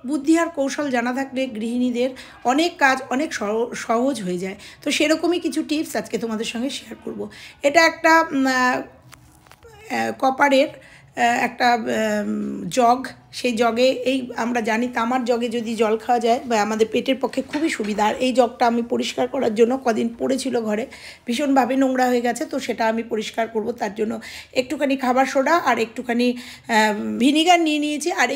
বুদ্ধি আর কৌশল জানা থাকলে গৃহিণীদের অনেক কাজ অনেক সহজ হয়ে যায়। তো সেরকমই কিছু টিপস আজকে তোমাদের সঙ্গে শেয়ার করব। এটা একটা কপারের একটা জগ, সেই জগে এই আমরা জানি তামার জগে যদি জল খাওয়া যায় বা আমাদের পেটের পক্ষে খুবই সুবিধা। আর এই জগটা আমি পরিষ্কার করার জন্য কদিন পড়েছিল ঘরে, ভীষণভাবে নোংরা হয়ে গেছে, তো সেটা আমি পরিষ্কার করব। তার জন্য একটুখানি খাবার সোডা আর একটুখানি ভিনিগার নিয়ে নিয়েছি, আর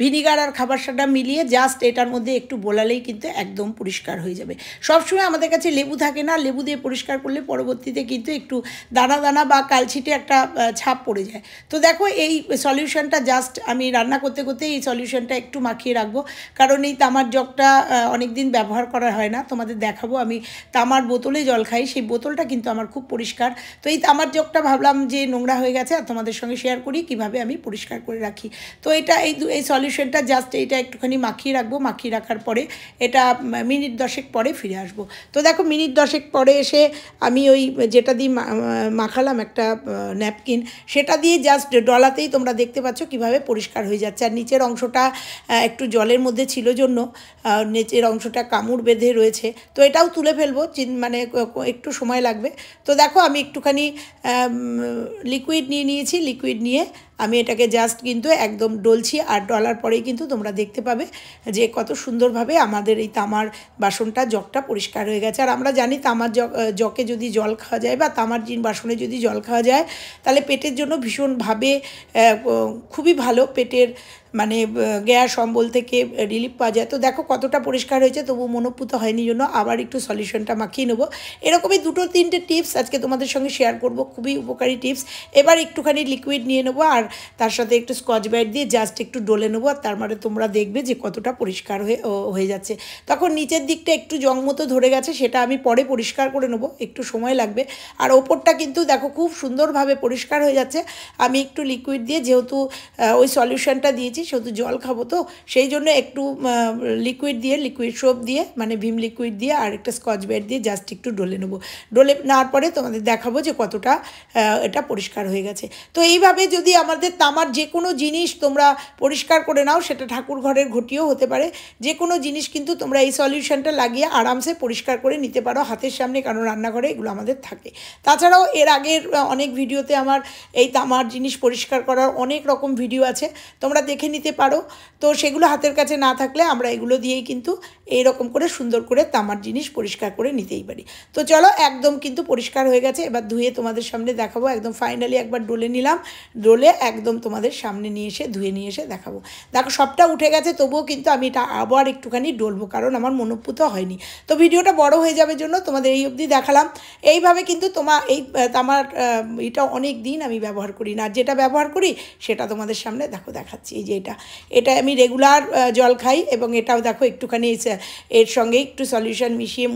ভিনিগার আর খাবার সোডা মিলিয়ে জাস্ট এটার মধ্যে একটু বোলালেই কিন্তু একদম পরিষ্কার হয়ে যাবে। সবসময় আমাদের কাছে লেবু থাকে না, লেবু দিয়ে পরিষ্কার করলে পরবর্তীতে কিন্তু একটু দানা দানা বা কালছিটে একটা ছাপ পড়ে যায়। তো দেখো এই সলিউশনটা জাস্ট আমি রান্না করতে করতে এই সলিউশনটা একটু মাখিয়ে রাখবো, কারণ এই তামার জগটা অনেক দিন ব্যবহার করা হয় না। তোমাদের দেখাবো, আমি তামার বোতলে জল খাই, সেই বোতলটা কিন্তু আমার খুব পরিষ্কার। তো এই তামার জগটা ভাবলাম যে নোংরা হয়ে গেছে, আর তোমাদের সঙ্গে শেয়ার করি কিভাবে আমি পরিষ্কার করে রাখি। তো এটা এই সলিউশনটা জাস্ট এইটা একটুখানি মাখিয়ে রাখবো, মাখিয়ে রাখার পরে এটা মিনিট 10 পরে ফিরে আসবো। তো দেখো মিনিট 10 পরে এসে আমি ওই যেটা দিয়ে মাখালাম একটা ন্যাপকিন, সেটা দিয়ে জাস্ট ডলাতেই তোমরা দেখতে পাচ্ছ কিভাবে পরিষ্কার হয়ে যাচ্ছে। আর নিচের অংশটা একটু জলের মধ্যে ছিল জন্য নিচের অংশটা কামড় বেঁধে রয়েছে, তো এটাও তুলে ফেলবো, মানে একটু সময় লাগবে। তো দেখো আমি একটুখানি লিকুইড নিয়ে নিয়েছি, লিকুইড নিয়ে আমি এটাকে জাস্ট কিন্তু একদম ডলছি, আর ডলার পরেই কিন্তু তোমরা দেখতে পাবে যে কত সুন্দরভাবে আমাদের এই তামার বাসনটা জগটা পরিষ্কার হয়ে গেছে। আর আমরা জানি তামার জগে যদি জল খাওয়া যায় বা তামার বাসনে যদি জল খাওয়া যায় তাহলে পেটের জন্য ভীষণভাবে খুবই ভালো, পেটের মানে গ্যাস অম্বল থেকে রিলিফ পাওয়া যায়। তো দেখো কতটা পরিষ্কার হয়েছে, তবু মনোপুত হয়নি জন্য আবার একটু সলিউশনটা মাখিয়ে নেবো। এরকমই 2-3টে টিপস আজকে তোমাদের সঙ্গে শেয়ার করব, খুবই উপকারী টিপস। এবার একটুখানি লিকুইড নিয়ে নেবো আর তার সাথে একটু স্কচ ব্রাইট দিয়ে জাস্ট একটু ডলে নেবো, আর তার মানে তোমরা দেখবে যে কতটা পরিষ্কার হয়ে যাচ্ছে। তখন নিচের দিকটা একটু জং মতো ধরে গেছে, সেটা আমি পরে পরিষ্কার করে নেবো, একটু সময় লাগবে। আর ওপরটা কিন্তু দেখো খুব সুন্দরভাবে পরিষ্কার হয়ে যাচ্ছে। আমি একটু লিকুইড দিয়ে, যেহেতু ওই সলিউশনটা দিয়েছি সেহেতু জল খাবো, তো সেই জন্য একটু লিকুইড দিয়ে, লিকুইড সোপ দিয়ে মানে ভিম লিকুইড দিয়ে আর একটা স্কচ ব্রাইট দিয়ে জাস্ট একটু ডলে নেবো। ডলে নেওয়ার পরে তোমাদের দেখাবো যে কতটা এটা পরিষ্কার হয়ে গেছে। তো এইভাবে যদি আমাদের তামার যে কোনো জিনিস তোমরা পরিষ্কার করে নাও, সেটা ঠাকুর ঘরের ঘটিও হতে পারে, যে কোনো জিনিস কিন্তু তোমরা এই সলিউশনটা লাগিয়ে আরামসে পরিষ্কার করে নিতে পারো হাতের সামনে, কারণ রান্নাঘরে এগুলো আমাদের থাকে। তাছাড়াও এর আগের অনেক ভিডিওতে আমার এই তামার জিনিস পরিষ্কার করার অনেক রকম ভিডিও আছে, তোমরা দেখে নিতে পারো। তো সেগুলো হাতের কাছে না থাকলে আমরা এগুলো দিয়েই কিন্তু এইরকম করে সুন্দর করে তামার জিনিস পরিষ্কার করে নিতেই পারি। তো চলো একদম কিন্তু পরিষ্কার হয়ে গেছে, এবার ধুয়ে তোমাদের সামনে দেখাবো। একদম ফাইনালি একবার ডলে নিলাম, ডলে একদম তোমাদের সামনে নিয়ে এসে ধুয়ে নিয়ে এসে দেখাবো। দেখো সবটা উঠে গেছে, তবুও কিন্তু আমি এটা আবার একটুখানি ডলবো, কারণ আমার মনোপুত হয়নি। তো ভিডিওটা বড় হয়ে যাবে জন্য তোমাদের এই অবধি দেখালাম। এইভাবে কিন্তু এই তামার এটা অনেক দিন আমি ব্যবহার করি না, যেটা ব্যবহার করি সেটা তোমাদের সামনে দেখাচ্ছি। এই যে এটা আমি রেগুলার জল খাই, এবং এটাও দেখো একটুখানি এর সঙ্গে একটু সলিউশন মিশিয়ে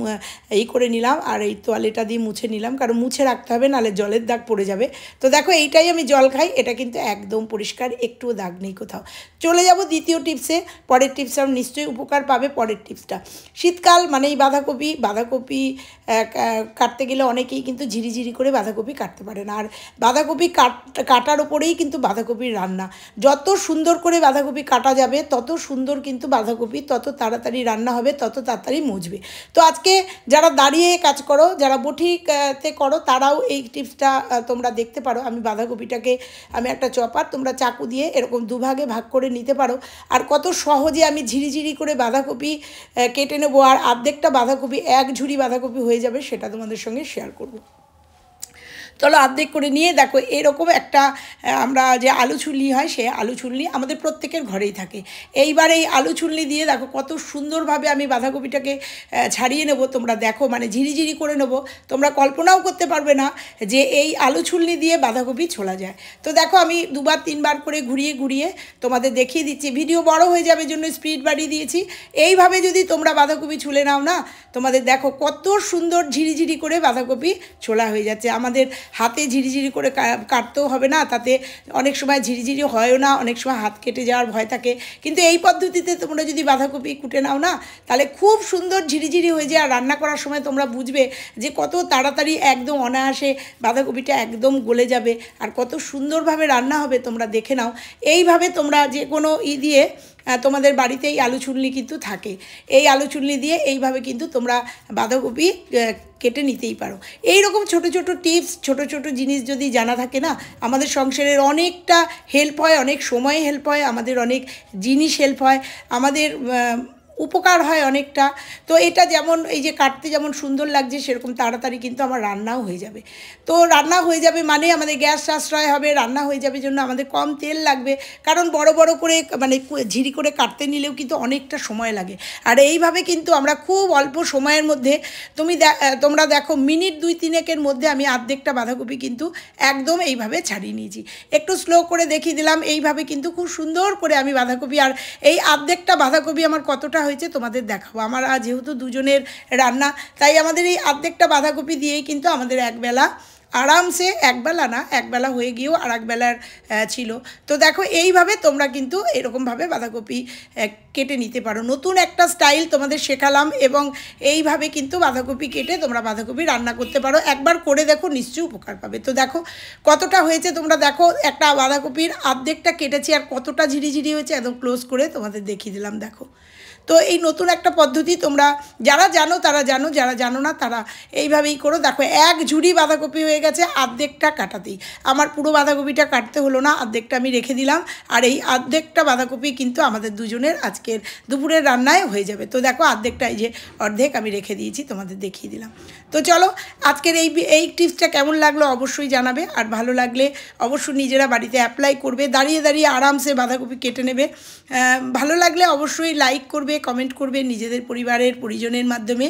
করে নিলাম, আর এই তোয়ালেটা দিয়ে মুছে নিলাম, কারণ মুছে রাখতে হবে, নাহলে জলের দাগ পড়ে যাবে। তো দেখো এইটাই আমি জল খাই, এটা কিন্তু একদম পরিষ্কার, একটুও দাগ নেই কোথাও। চলে যাব দ্বিতীয় টিপসে। পরের টিপসটা নিশ্চয়ই উপকার পাবে। পরের টিপসটা, শীতকাল মানেই বাঁধাকপি কাটতে গেলে অনেকেই কিন্তু ঝিরিঝিরি করে বাঁধাকপি কাটতে পারে না, আর বাঁধাকপি কাটার ওপরেই কিন্তু বাঁধাকপির রান্না। যত সুন্দর করে বাঁধাকপি কাটা যাবে তত সুন্দর কিন্তু বাঁধাকপি তত তাড়াতাড়ি রান্না হবে, তত তাড়াতাড়ি মুছবে। তো আজকে যারা দাঁড়িয়ে কাজ করো, যারা বটিতে করো, তারাও এই টিপসটা তোমরা দেখতে পারো। আমি বাঁধাকপিটাকে আমি একটা চপার, তোমরা চাকু দিয়ে এরকম দুভাগে ভাগ করে নিতে পারো, আর কত সহজে আমি ঝিরিঝিরি করে বাঁধাকপি কেটে নেবো, আর অর্ধেকটা বাঁধাকপি, এক ঝুড়ি বাঁধাকপি হয়ে যাবে, সেটা তোমাদের সঙ্গে শেয়ার করবো। চলো অর্ধেক করে নিয়ে দেখো এরকম একটা আমরা যে আলু ছুলনি হয়, সে আলু ছুলনি আমাদের প্রত্যেকের ঘরেই থাকে। এইবার এই আলু ছুলনি দিয়ে দেখো কত সুন্দরভাবে আমি বাঁধাকপিটাকে ছাড়িয়ে নেব। তোমরা দেখো মানে ঝিরিঝিরি করে নেব, তোমরা কল্পনাও করতে পারবে না যে এই আলু ছুলনি দিয়ে বাঁধাকপি ছোলা যায়। তো দেখো আমি 2-3বার করে ঘুরিয়ে ঘুরিয়ে তোমাদের দেখিয়ে দিচ্ছি। ভিডিও বড় হয়ে যাবে জন্য স্পিড বাড়িয়ে দিয়েছি। এইভাবে যদি তোমরা বাঁধাকপি ছুলে নাও না, তোমাদের দেখো কত সুন্দর ঝিরিঝিরি করে বাঁধাকপি ছোলা হয়ে যাচ্ছে। আমাদের হাতে ঝিরিঝিরি করে কাটতেও হবে না, তাতে অনেক সময় ঝিরিঝিরি হয়ও না, অনেক সময় হাত কেটে যাওয়ার ভয় থাকে। কিন্তু এই পদ্ধতিতে তোমরা যদি বাঁধাকপি কুটে নাও না, তাহলে খুব সুন্দর ঝিরিঝিরি হয়ে যায়, আর রান্না করার সময় তোমরা বুঝবে যে কত তাড়াতাড়ি একদম অনায়াসে বাঁধাকপিটা একদম গলে যাবে, আর কত সুন্দরভাবে রান্না হবে তোমরা দেখে নাও। এইভাবে তোমরা যে কোনো দিয়ে তোমাদের বাড়িতেই আলু চুনলি কিন্তু থাকে, এই আলু চুনলি দিয়ে এইভাবে কিন্তু তোমরা বাঁধাকপি কেটে নিতেই পারো। এই রকম ছোট ছোট টিপস, ছোট ছোট জিনিস যদি জানা থাকে না, আমাদের সংসারের অনেকটা হেল্প হয়, অনেক সময় হেল্প হয়, আমাদের অনেক জিনিস হেল্প হয়, আমাদের উপকার হয় অনেকটা। তো এটা যেমন এই যে কাটতে যেমন সুন্দর লাগছে, সেরকম তাড়াতাড়ি কিন্তু আমার রান্নাও হয়ে যাবে। তো রান্না হয়ে যাবে মানে আমাদের গ্যাস সাশ্রয় হবে, রান্না হয়ে যাবে জন্য আমাদের কম তেল লাগবে, কারণ বড় বড় করে মানে ঝিরি করে কাটতে নিলেও কিন্তু অনেকটা সময় লাগে। আর এইভাবে কিন্তু আমরা খুব অল্প সময়ের মধ্যে তোমরা দেখো মিনিট 2-3 মধ্যে আমি অর্ধেকটা বাঁধাকপি কিন্তু একদম এইভাবে ছাড়িয়ে নিয়েছি। একটু স্লো করে দেখিয়ে দিলাম, এইভাবে কিন্তু খুব সুন্দর করে আমি বাঁধাকপি, আর এই অর্ধেকটা বাঁধাকপি আমার কতটা হয়েছে তোমাদের দেখাবো। আমার যেহেতু দুজনের রান্না, তাই আমাদের এই অর্ধেকটা বাঁধাকপি দিয়েই কিন্তু আমাদের একবেলা আরামসে, একবেলা না, একবেলা হয়ে গিয়েও আর একবেলার ছিল। তো দেখো এইভাবে তোমরা কিন্তু এরকমভাবে বাঁধাকপি কেটে নিতে পারো। নতুন একটা স্টাইল তোমাদের শেখালাম, এবং এইভাবে কিন্তু বাঁধাকপি কেটে তোমরা বাঁধাকপি রান্না করতে পারো। একবার করে দেখো, নিশ্চয়ই উপকার পাবে। তো দেখো কতটা হয়েছে তোমরা দেখো, একটা বাঁধাকপির অর্ধেকটা কেটেছি আর কতটা ঝিরিঝিরি হয়েছে, একদম ক্লোজ করে তোমাদের দেখিয়ে দিলাম। দেখো, তো এই নতুন একটা পদ্ধতি, তোমরা যারা জানো তারা জানো, যারা জানো না তারা এইভাবেই করো। দেখো এক ঝুড়ি বাঁধাকপি হয়ে গেছে অর্ধেকটা কাটাতেই। আমার পুরো বাঁধাকপিটা কাটতে হলো না, অর্ধেকটা আমি রেখে দিলাম, আর এই অর্ধেকটা বাঁধাকপি কিন্তু আমাদের দুজনের আজকের দুপুরের রান্নায় হয়ে যাবে। তো দেখো অর্ধেকটা, এই যে অর্ধেক আমি রেখে দিয়েছি, তোমাদের দেখিয়ে দিলাম। তো চলো, আজকের এই টিপসটা কেমন লাগলো অবশ্যই জানাবে, আর ভালো লাগলে অবশ্যই নিজেরা বাড়িতে অ্যাপ্লাই করবে, দাঁড়িয়ে দাঁড়িয়ে আরামসে বাঁধাকপি কেটে নেবে। ভালো লাগলে অবশ্যই লাইক করবে, কমেন্ট করবে, নিজেদের পরিবারের পরিজনের মাধ্যমে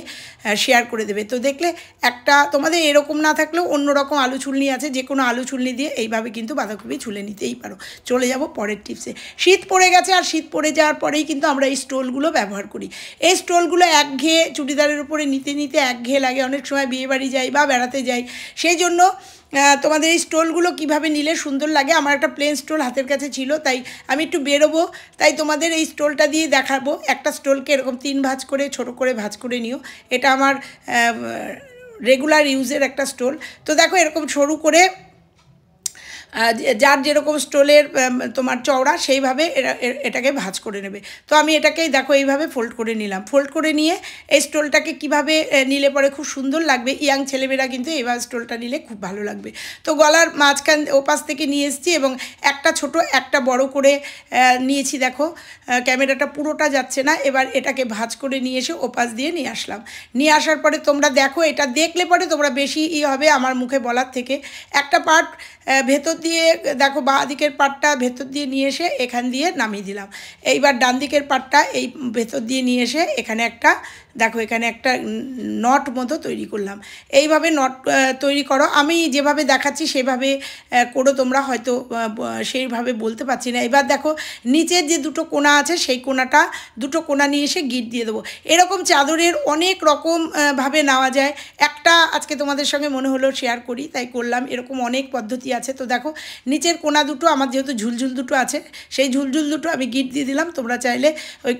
শেয়ার করে দেবে। তো দেখলে একটা, তোমাদের এরকম না থাকলেও অন্যরকম আলু ছুলনি আছে, যে কোনো আলু ছুলনি দিয়ে এইভাবে কিন্তু বাঁধাকপি ছুলে নিতেই পারো। চলে যাব পরের টিপসে। শীত পড়ে গেছে, আর শীত পড়ে যাওয়ার পরেই কিন্তু আমরা এই স্টোলগুলো ব্যবহার করি। এই স্টোলগুলো একঘেয়ে, চুড়িদারের উপরে নিতে নিতে একঘেয়ে লাগে, অনেক সময় বিয়েবাড়ি যাই বা বেড়াতে যাই, সেই জন্য তোমাদের এই স্টোলগুলো কীভাবে নিলে সুন্দর লাগে। আমার একটা প্লেন স্টোল হাতের কাছে ছিল, তাই আমি একটু বেরোবো, তাই তোমাদের এই স্টোলটা দিয়ে দেখাবো। একটা স্টোলকে এরকম 3 ভাঁজ করে, ছোট করে ভাঁজ করে নিও। এটা আমার রেগুলার ইউজের একটা স্টোল। তো দেখো এরকম সরু করে, যার যেরকম স্টোলের তোমার চওড়া, সেইভাবে এটাকে ভাঁজ করে নেবে। তো আমি এটাকেই দেখো এইভাবে ফোল্ড করে নিলাম। ফোল্ড করে নিয়ে এই স্টোলটাকে কিভাবে নিলে পরে খুব সুন্দর লাগবে, ইয়াং ছেলেমেয়েরা কিন্তু এইভাবে স্টোলটা নিলে খুব ভালো লাগবে। তো গলার মাঝখান ওপাশ থেকে নিয়ে এসেছি, এবং একটা ছোট একটা বড় করে নিয়েছি। দেখো ক্যামেরাটা পুরোটা যাচ্ছে না। এবার এটাকে ভাঁজ করে নিয়ে এসে ওপাশ দিয়ে নিয়ে আসলাম। নিয়ে আসার পরে তোমরা দেখো, এটা দেখলে পরে তোমরা বেশি হবে আমার মুখে বলার থেকে। একটা পার্ট ভেতর দিয়ে দেখো, বাঁ দিকের পাটটা ভেতর দিয়ে নিয়ে এসে এখান দিয়ে নামিয়ে দিলাম। এইবার ডান দিকের পাটটা এই ভেতর দিয়ে নিয়ে এসে এখানে একটা, দেখো এখানে একটা নট মতো তৈরি করলাম। এইভাবে নট তৈরি করো, আমি যেভাবে দেখাচ্ছি সেভাবে করো তোমরা, হয়তো সেইভাবে বলতে পারছি না। এবার দেখো নিচের যে দুটো কোণা আছে, সেই কোণাটা, দুটো কোণা নিয়ে এসে গিট দিয়ে দেবো। এরকম চাদরের অনেক রকম ভাবে নেওয়া যায়, একটা আজকে তোমাদের সঙ্গে মনে হলো শেয়ার করি, তাই করলাম। এরকম অনেক পদ্ধতি আছে। তো দেখো নিচের কোণা দুটো, আমার যেহেতু ঝুলঝুল দুটো আছে, সেই ঝুলঝুল দুটো আমি গিট দিয়ে দিলাম। তোমরা চাইলে ওই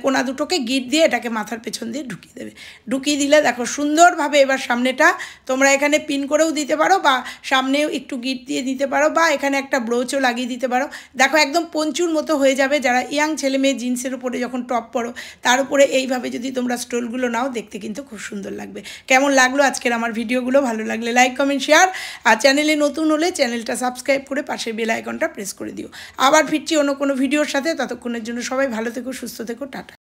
কোণা দুটোকে গিট দিয়ে এটাকে মাথার পেছন দিয়ে ঢুকিয়ে দেবে। ঢুকিয়ে দিলে দেখো সুন্দরভাবে, এবার সামনেটা তোমরা এখানে পিন করেও দিতে পারো, বা সামনেও একটু গিট দিয়ে দিতে পারো, বা এখানে একটা ব্রোচও লাগিয়ে দিতে পারো। দেখো একদম পঞ্চুর মতো হয়ে যাবে। যারা ইয়াং ছেলে মেয়ে জিন্সের উপরে যখন টপ পরো, তার উপরে এইভাবে যদি তোমরা স্টোলগুলো নাও, দেখতে কিন্তু খুব সুন্দর লাগবে। কেমন লাগলো আজকের আমার ভিডিওগুলো? ভালো লাগলে লাইক, কমেন্ট, শেয়ার, আর চ্যানেলে নতুন হলে চ্যানেলটা সাবস্ক্রাইব করে পাশের বেল আইকনটা প্রেস করে দিও। আবার ফিরছি অন্য কোনো ভিডিওর সাথে। ততক্ষণের জন্য সবাই ভালো থেকো, সুস্থ থেকো, টাটা।